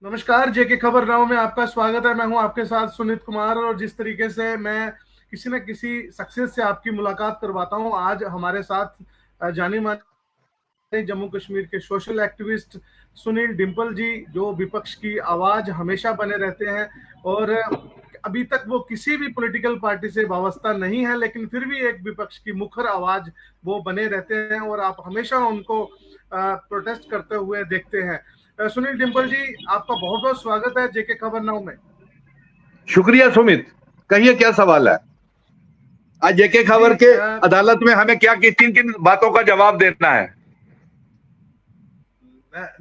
नमस्कार, जेके खबर नाउ में आपका स्वागत है। मैं हूं आपके साथ सुनीत कुमार। और जिस तरीके से मैं किसी न किसी सक्सेस से आपकी मुलाकात करवाता हूं, आज हमारे साथ जाने माने जम्मू कश्मीर के सोशल एक्टिविस्ट सुनील डिंपल जी, जो विपक्ष की आवाज हमेशा बने रहते हैं। और अभी तक वो किसी भी पॉलिटिकल पार्टी से वाबस्ता नहीं है, लेकिन फिर भी एक विपक्ष की मुखर आवाज वो बने रहते हैं और आप हमेशा उनको प्रोटेस्ट करते हुए देखते हैं। सुनील डिंपल जी, आपका बहुत बहुत स्वागत है जेके खबर नाउ में। शुक्रिया सुमित। कहिए क्या सवाल है? आज जेके खबर के अदालत में हमें क्या किन किन बातों का जवाब देना है?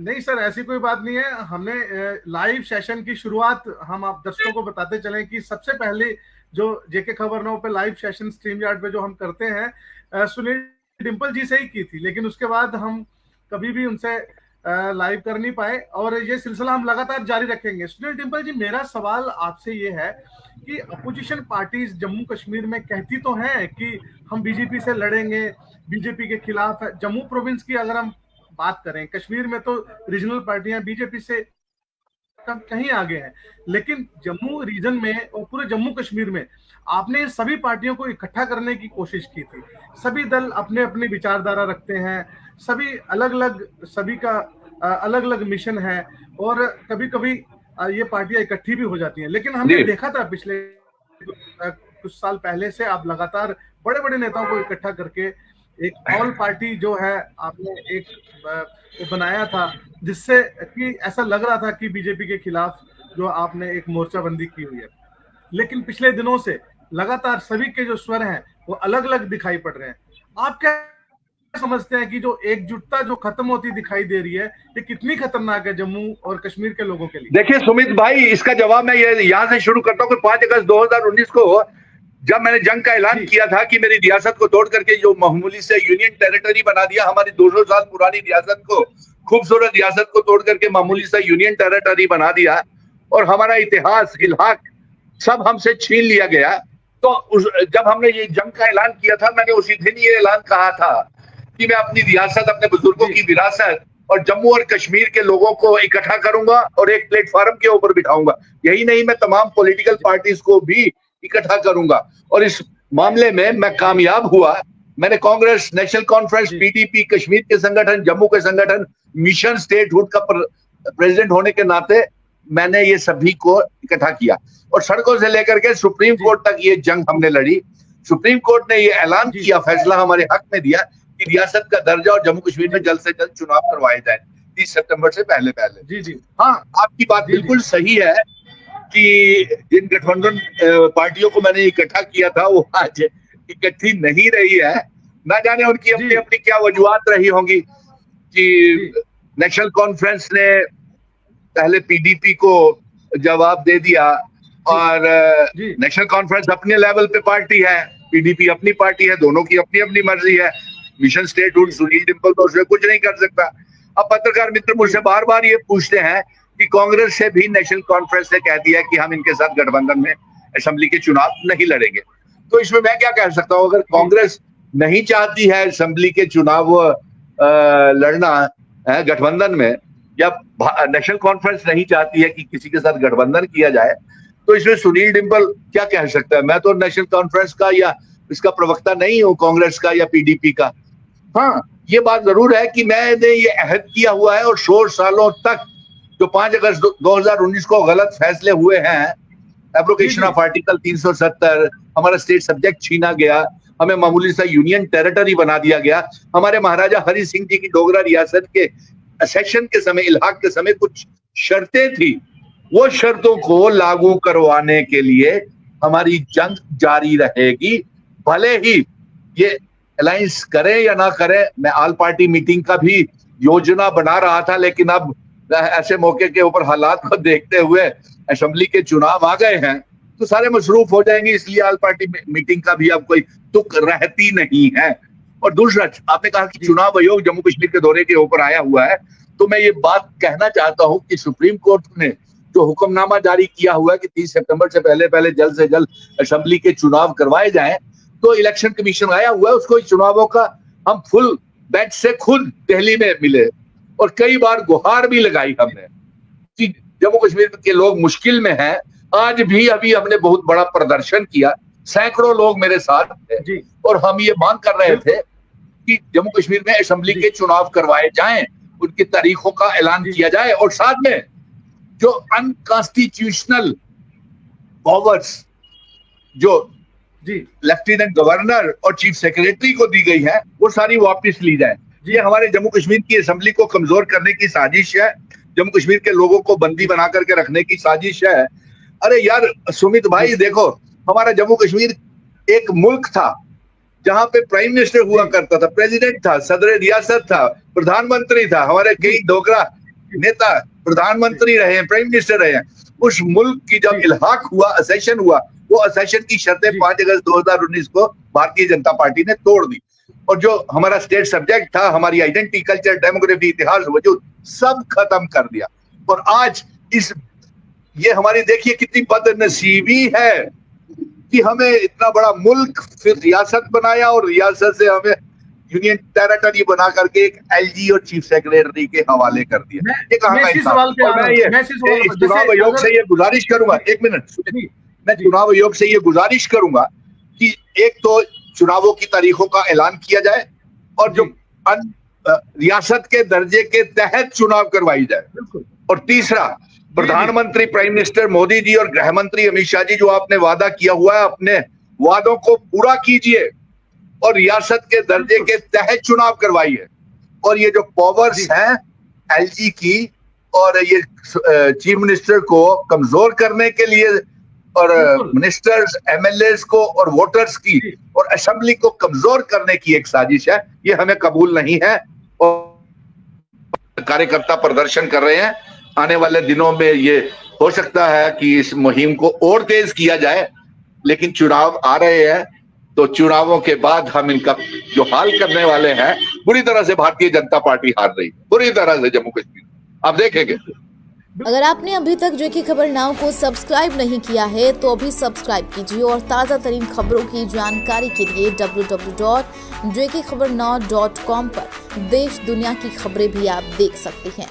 नहीं सर, ऐसी कोई बात नहीं है। हमने लाइव सेशन की शुरुआत हम आप दर्शकों को बताते चलें कि सबसे पहले जो जेके खबर नाउ पे लाइव सेशन स्ट्रीम यार्ड पे जो हम करते हैं, सुनील डिंपल जी से ही की थी, लेकिन उसके बाद हम कभी भी उनसे लाइव कर नहीं पाए और ये सिलसिला हम लगातार जारी रखेंगे। सुनील डिंपल जी, मेरा सवाल आपसे ये है कि अपोजिशन पार्टीज जम्मू कश्मीर में कहती तो हैं कि हम बीजेपी से लड़ेंगे, बीजेपी के खिलाफ है। जम्मू प्रोविंस की अगर हम बात करें, कश्मीर में तो रीजनल पार्टियां बीजेपी से कहीं आगे हैं, लेकिन जम्मू रीजन में और पूरे जम्मू कश्मीर में आपने सभी पार्टियों को इकट्ठा करने की कोशिश की थी। सभी दल अपने अपने विचारधारा रखते हैं, सभी अलग अलग, सभी का अलग अलग मिशन है और कभी कभी ये पार्टियां इकट्ठी भी हो जाती हैं। लेकिन हमने देखा था पिछले कुछ साल पहले से आप लगातार बड़े बड़े नेताओं को इकट्ठा करके एक ऑल पार्टी जो है आपने एक बनाया था, जिससे कि ऐसा लग रहा था कि बीजेपी के खिलाफ जो आपने एक मोर्चाबंदी की हुई है। लेकिन पिछले दिनों से लगातार सभी के जो स्वर हैं वो अलग अलग दिखाई पड़ रहे हैं। आप क्या समझते हैं कि जो एकजुटता जो खत्म होती दिखाई दे रही है, ये कितनी खतरनाक है जम्मू और कश्मीर के लोगों के लिए? देखिए सुमित भाई, इसका जवाब मैं यहाँ से शुरू करता हूँ कि 5 अगस्त 2019 को जब मैंने जंग का ऐलान किया था कि मेरी रियासत को तोड़ करके जो मामूली से यूनियन टेरिटरी बना दिया, हमारी 200 साल पुरानी रियासत को, खूबसूरत रियासत को तोड़ करके मामूली सा यूनियन टेरिटरी बना दिया और हमारा इतिहास, इलाक सब हमसे छीन लिया गया। तो जब हमने ये जंग का ऐलान किया था, मैंने उसी दिन ये ऐलान कहा था कि मैं अपनी रियासत, अपने बुजुर्गों की विरासत और जम्मू और कश्मीर के लोगों को इकट्ठा करूंगा और एक प्लेटफॉर्म के ऊपर बिठाऊंगा। यही नहीं, मैं तमाम पॉलिटिकल पार्टीज को भी इकट्ठा करूंगा और इस मामले में मैं कामयाब हुआ। मैंने Congress, national conference, PDP, Kashmir के संगठन, जम्मू के संगठन, मिशन स्टेटहुड का प्रेसिडेंट होने के नाते मैंने ये सभी को इकट्ठा किया और सड़कों से लेकर के सुप्रीम कोर्ट तक ये जंग हमने लड़ी। सुप्रीम कोर्ट ने ये ऐलान किया, फैसला हमारे हक में दिया कि रियासत का दर्जा और जम्मू कश्मीर में जल्द से जल्द चुनाव करवाए जाए 30 सितंबर से पहले पहले। जी। हाँ, आपकी बात बिल्कुल सही है कि जिन गठबंधन पार्टियों को मैंने इकट्ठा किया था वो आज इकट्ठी नहीं रही है। ना जाने उनकी अपनी अपनी क्या वजूहात रही होंगी कि नेशनल कॉन्फ्रेंस ने पहले पीडीपी को जवाब दे दिया और नेशनल कॉन्फ्रेंस अपने लेवल पे पार्टी है, पीडीपी अपनी पार्टी है, दोनों की अपनी अपनी मर्जी है। मिशन स्टेटहुड सुनील डिंपल तो उसमें कुछ नहीं कर सकता। अब पत्रकार मित्र मुझसे बार बार ये पूछते हैं कि कांग्रेस से भी नेशनल कॉन्फ्रेंस ने कह दिया कि हम इनके साथ गठबंधन में असेंबली के चुनाव नहीं लड़ेंगे। तो इसमें मैं क्या कह सकता हूँ? अगर कांग्रेस नहीं चाहती है असेंबली के चुनाव लड़ना गठबंधन में, या नेशनल कॉन्फ्रेंस नहीं चाहती है कि किसी के साथ गठबंधन किया जाए, तो इसमें सुनील डिंपल क्या कह सकता है? मैं तो नेशनल कॉन्फ्रेंस का या इसका प्रवक्ता नहीं हूँ, कांग्रेस का या पीडीपी का। हाँ, ये बात जरूर है कि मैंने ये अहद किया हुआ है और 100 सालों तक जो 5 अगस्त 2019 को गलत फैसले हुए हैं, एब्रोगेशन ऑफ आर्टिकल 370, हमारा स्टेट सब्जेक्ट छीना गया, हमें मामूली सा यूनियन टेरिटरी बना दिया गया, हमारे महाराजा हरि सिंह जी की डोगरा रियासत के सेशन के समय, इलाक के समय कुछ शर्तें थी, वो शर्तों को लागू करवाने के लिए हमारी जंग जारी रहेगी। भले ही ये अलायंस करें या ना करें, मैं ऑल पार्टी मीटिंग का भी योजना बना रहा था, लेकिन अब ऐसे मौके के ऊपर हालात को देखते हुए असेंबली के चुनाव आ गए हैं तो सारे मसरूफ हो जाएंगे, इसलिए ऑल पार्टी मीटिंग का भी अब कोई तुक रहती नहीं है। और दूसरा, आपने कहा कि चुनाव आयोग जम्मू कश्मीर के दौरे के ऊपर आया हुआ है, तो मैं ये बात कहना चाहता हूं कि सुप्रीम कोर्ट ने जो हुक्मनामा जारी किया हुआ है कि 30 सितंबर से पहले पहले जल्द से जल्द असेंबली के चुनाव करवाए जाएं, तो इलेक्शन कमीशन आया हुआ है, उसको चुनावों का हम फुल बेंच से खुद दिल्ली में मिले और कई बार गुहार भी लगाई हमने कि जम्मू कश्मीर के लोग मुश्किल में हैं। आज भी अभी हमने बहुत बड़ा प्रदर्शन किया, सैकड़ों लोग मेरे साथ थे और हम ये मांग कर रहे थे कि जम्मू कश्मीर में असेंबली के चुनाव करवाए जाएं, उनकी तारीखों का ऐलान किया जाए और साथ में जो अनकॉन्स्टिट्यूशनल पावर्स जो लेफ्टिनेंट गवर्नर और चीफ सेक्रेटरी को दी गई है वो सारी वापस ली जाए। ये हमारे जम्मू कश्मीर की असेंबली को कमजोर करने की साजिश है, जम्मू कश्मीर के लोगों को बंदी बना करके रखने की साजिश है। अरे यार सुमित भाई देखो, हमारा जम्मू कश्मीर एक मुल्क था जहां पे प्राइम मिनिस्टर हुआ करता था, प्रेसिडेंट था, सदर रियासत था, प्रधानमंत्री था, हमारे कई डोगरा नेता प्रधानमंत्री रहे हैं, प्राइम मिनिस्टर रहे हैं। उस मुल्क की जब इल्हाक हुआ, असेशन हुआ, वो असेशन की शर्तें 5 अगस्त 2019 को भारतीय जनता पार्टी ने तोड़ दी और जो हमारा स्टेट सब्जेक्ट था, हमारी आइडेंटिटी, कल्चर, डेमोग्राफी, इतिहास, वजूद सब खत्म कर दिया। और आज ये हमारी देखिए कितनी बदनसीबी है कि हमें इतना बड़ा मुल्क फिर रियासत बनाया और रियासत से हमें यूनियन टेरिटरी बना करके एक एलजी और चीफ सेक्रेटरी के हवाले कर दिया। ये कहाँ का इंसाफ? मैं ये चुनाव आयोग से ये गुजारिश करूंगा, एक मिनट, मैं चुनाव आयोग से ये गुजारिश करूंगा कि एक तो चुनावों की तारीखों का ऐलान किया जाए और जो रियासत के दर्जे के तहत चुनाव करवाई जाए। और तीसरा, प्रधानमंत्री प्राइम मिनिस्टर मोदी जी और गृह मंत्री अमित शाह जी, जो आपने वादा किया हुआ है, अपने वादों को पूरा कीजिए और रियासत के दर्जे के तहत चुनाव करवाइए। और ये जो पावर्स हैं एलजी की और ये चीफ मिनिस्टर को कमजोर करने के लिए और मिनिस्टर्स, एमएलएस को और वोटर्स की और असेंबली को कमजोर करने की एक साजिश है, ये हमें कबूल नहीं है। और कार्यकर्ता प्रदर्शन कर रहे हैं, आने वाले दिनों में ये हो सकता है कि इस मुहिम को और तेज किया जाए, लेकिन चुनाव आ रहे हैं तो चुनावों के बाद हम इनका जो हाल करने वाले हैं, बुरी तरह से भारतीय जनता पार्टी हार रही है, बुरी तरह से जम्मू कश्मीर, आप देखेंगे। अगर आपने अभी तक जेके खबर नाउ को सब्सक्राइब नहीं किया है तो अभी सब्सक्राइब कीजिए और ताज़ा तरीन खबरों की जानकारी के लिए www.jkkhabarnow.com पर देश दुनिया की खबरें भी आप देख सकते हैं।